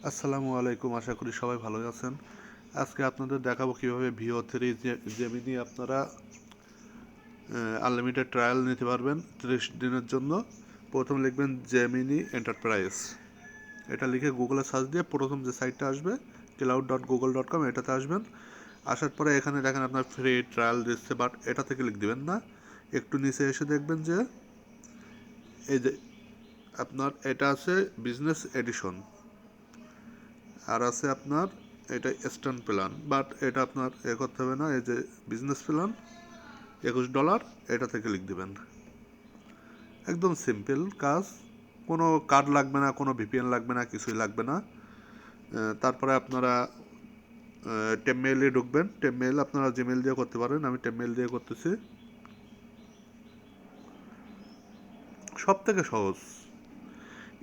আসসালামু আলাইকুম, আশা করি সবাই ভালো আছেন। আজকে আপনাদের দেখাবো কিভাবে ভিও 3 জেমিনি আপনারা আনলিমিটেড ট্রায়াল নিতে পারবেন 30 দিনের জন্য। প্রথম লিখবেন জেমিনি এন্টারপ্রাইজ, এটা লিখে গুগলে সার্চ দিয়ে প্রথম যে সাইটটা আসবে cloud.google.com এটাতে আসবেন। আসার পরে এখানে দেখেন আপনার ফ্রি ট্রায়াল দিচ্ছে, বাট এটা থেকে লিখ দিবেন না। একটু নিচে এসে দেখবেন যে এই যে আপনার এটা আছে বিজনেস এডিশন, আর আছে আপনার এটা স্ট্যান্ড প্ল্যান, বাট এটা আপনার করতে হবে না। এই যে বিজনেস প্ল্যান $21, এটা থেকে লিখ দিবেন। একদম সিম্পল কাজ, কোনো কার্ড লাগবে না, কোনো ভিপিএন লাগবে না, কিছুই লাগবে না। তারপরে আপনারা টেমমেইলে ঢুকবেন। টেমমেইল আপনারা জিমেল দিয়ে করতে পারেন, আমি টেমমেইল দিয়ে করতেছি। সব থেকে সহজ।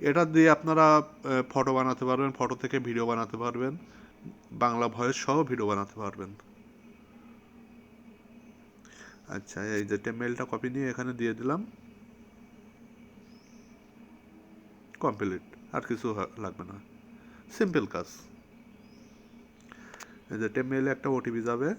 এটা দিয়ে আপনারা ফটো বানাতে পারবেন, ফটো থেকে ভিডিও বানাতে পারবেন, বাংলা ভয়েস সহ ভিডিও বানাতে পারবেন। আচ্ছা, এই যে টেমমেইলটা কপি নিয়ে এখানে দিয়ে দিলাম, কমপ্লিট। আর কিছু লাগবে না, সিম্পল কাজ। এই যে টেমমেইলে একটা ওটিপি যাবে,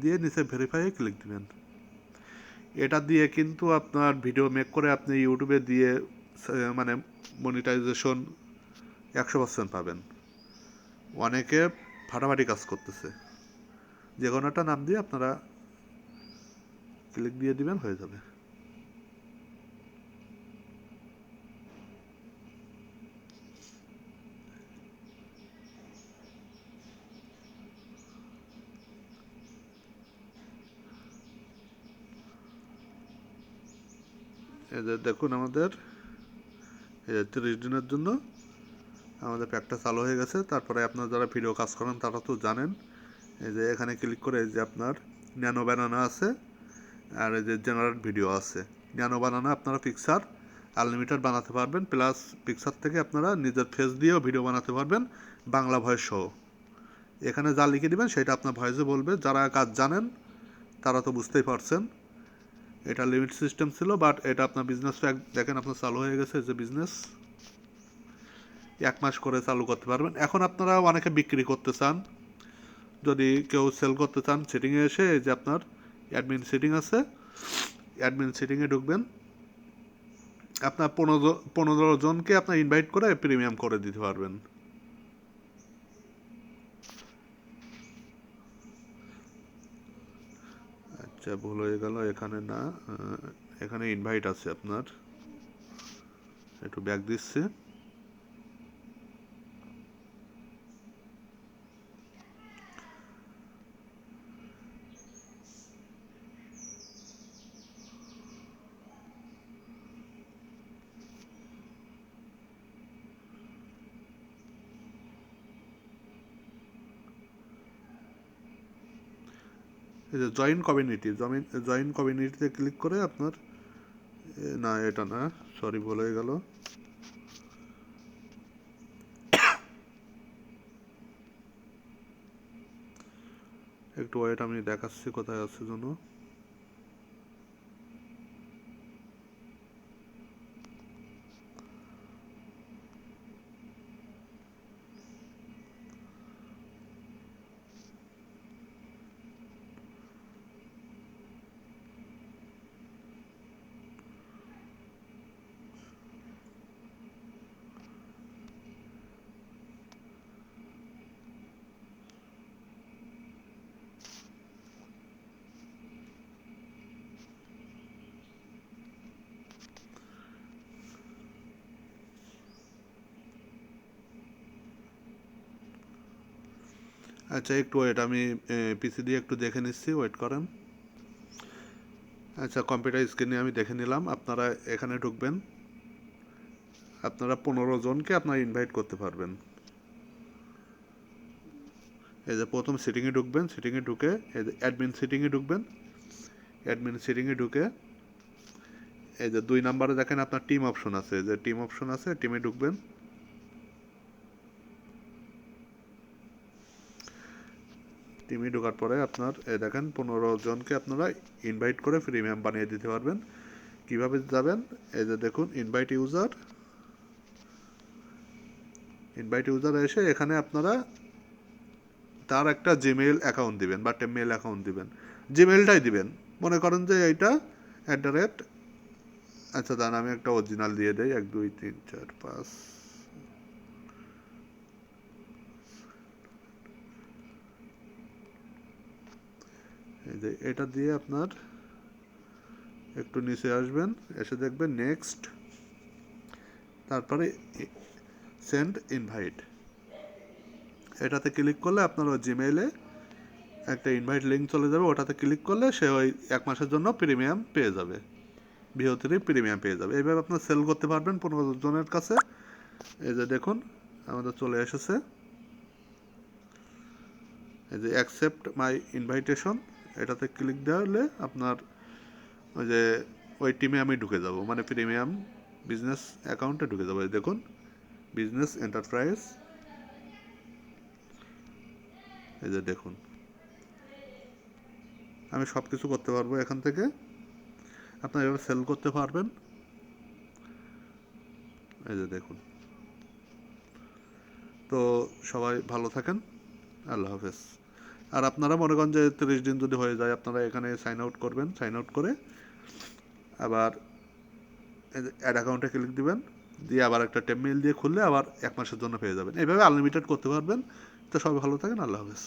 দিয়ে নিচে ভেরিফাই ক্লিক দিবেন। এটা দিয়ে কিন্তু আপনার ভিডিও মেক করে আপনি ইউটিউবে দিয়ে মানে মনিটাইজেশন 100% পাবেন। অনেকে ফাটাফাটি কাজ করতেছে, যে কোনো একটা নাম দিয়ে আপনারা ক্লিক দিয়ে দিবেন, হয়ে যাবে। এই যে দেখুন আমাদের 30 দিনের জন্য আমাদের প্যাকটা চালু হয়ে গেছে। তারপরে আপনার যারা ভিডিও কাজ করেন তারা তো জানেন, এই যে এখানে ক্লিক করে এই যে আপনার ন্যানো বানানা আছে, আর এই যে জেনারেট ভিডিও আছে। ন্যানো বানানা আপনারা পিকচার আনলিমিটেড বানাতে পারবেন, প্লাস পিকচার থেকে আপনারা নিজের ফেস দিয়েও ভিডিও বানাতে পারবেন, বাংলা ভয়েস সহ। এখানে যা লিখে দিবেন সেটা আপনার ভয়েসে বলবে। যারা কাজ জানেন তারা তো বুঝতেই পারছেন। এটা লিমিট সিস্টেম ছিল, বাট এটা আপনার বিজনেস প্যাক দেখেন আপনার চালু হয়ে গেছে। যে বিজনেস 1 মাস করে চালু করতে পারবেন। এখন আপনারা অনেকে বিক্রি করতে চান, যদি কেউ সেল করতে চান সেটিংয়ে এসে এই যে আপনার অ্যাডমিন সেটিং আছে, অ্যাডমিন সেটিংয়ে ঢুকবেন। আপনার 15 জনকে আপনার ইনভাইট করে প্রিমিয়াম করে দিতে পারবেন। আচ্ছা, ভুল হয়ে গেল, এখানে না, এখানে ইনভাইট আছে আপনার। একটু ব্যাক দিচ্ছি। এই যে জয়েন কমিউনিটি, জয়েন কমিউনিটিতে ক্লিক করে আপনার না, এটা না, সরি, ভুল হয়ে গেল। একটু ওয়েট, আমি দেখাচ্ছি কোথায় আছে জন্য। আচ্ছা, একটু ওয়েট, আমি পিসি দিয়ে একটু দেখে নিচ্ছি, ওয়েট করেন। আচ্ছা, কম্পিউটার স্ক্রিনে আমি দেখে নিলাম। আপনারা এখানে ঢুকবেন, আপনারা 15 জনকে আপনারা ইনভাইট করতে পারবেন। এই যে প্রথম সেটিংয়ে ঢুকবেন, সেটিংয়ে ঢুকে এই যে অ্যাডমিন সেটিংয়ে ঢুকবেন। অ্যাডমিন সেটিংয়ে ঢুকে এই যে 2 নম্বরে দেখেন আপনার টিম অপশন আছে, যে টিম অপশন আছে, টিমে ঢুকবেন। টিমে ঢোকার পরে আপনার দেখেন 15 জনকে আপনারা ইনভাইট করে প্রিমিয়াম বানিয়ে দিতে পারবেন। কিভাবে যাবেন, এই যে দেখুন ইনভাইট ইউজার এসে এখানে আপনারা তার একটা জিমেইল অ্যাকাউন্ট দিবেন বা মেল অ্যাকাউন্ট দিবেন, জিমেইলটাই দিবেন। মনে করেন যে এইটা @ আচ্ছা দাঁড়ান আমি একটা অরিজিনাল দিয়ে দেই, 1 2 3 4 5 এই যে এটা দিয়ে আপনার একটু নিচে আসবেন, এসে দেখবেন নেক্সট, তারপরে সেন্ড ইনভাইট, এটাতে ক্লিক করলে আপনার ওই জিমেইলে একটা ইনভাইট লিঙ্ক চলে যাবে, ওটাতে ক্লিক করলে সে ওই 1 মাসের জন্য প্রিমিয়াম পেয়ে যাবে, VO3 প্রিমিয়াম পেয়ে যাবে। এইভাবে আপনার সেল করতে পারবেন 15 জনের কাছে। এই যে দেখুন আমাদের চলে এসেছে, এই যে অ্যাকসেপ্ট মাই ইনভাইটেশন, এটাতে ক্লিক দেওয়ালে আপনার ওই যে ওই টিমে আমি ঢুকে যাব, মানে প্রিমিয়াম বিজনেস অ্যাকাউন্টে ঢুকে যাবো। দেখুন বিজনেস এন্টারপ্রাইজ, এই যে দেখুন আমি সব কিছু করতে পারবো এখান থেকে, আপনার এভাবে সেল করতে পারবেন। এই যে দেখুন। তো সবাই ভালো থাকেন, আল্লাহ হাফেজ। আর আপনারা মনে করেন যে 30 দিন যদি হয়ে যায়, আপনারা এখানে সাইন আউট করবেন, সাইন আউট করে আবার অ্যাড অ্যাকাউন্টে ক্লিক দিবেন, দিয়ে আবার একটা মেইল দিয়ে খুললে আবার 1 মাসের জন্য পেয়ে যাবেন। এইভাবে আনলিমিটেড করতে পারবেন। তো সবাই ভালো থাকেন, আল্লাহ হাফেজ।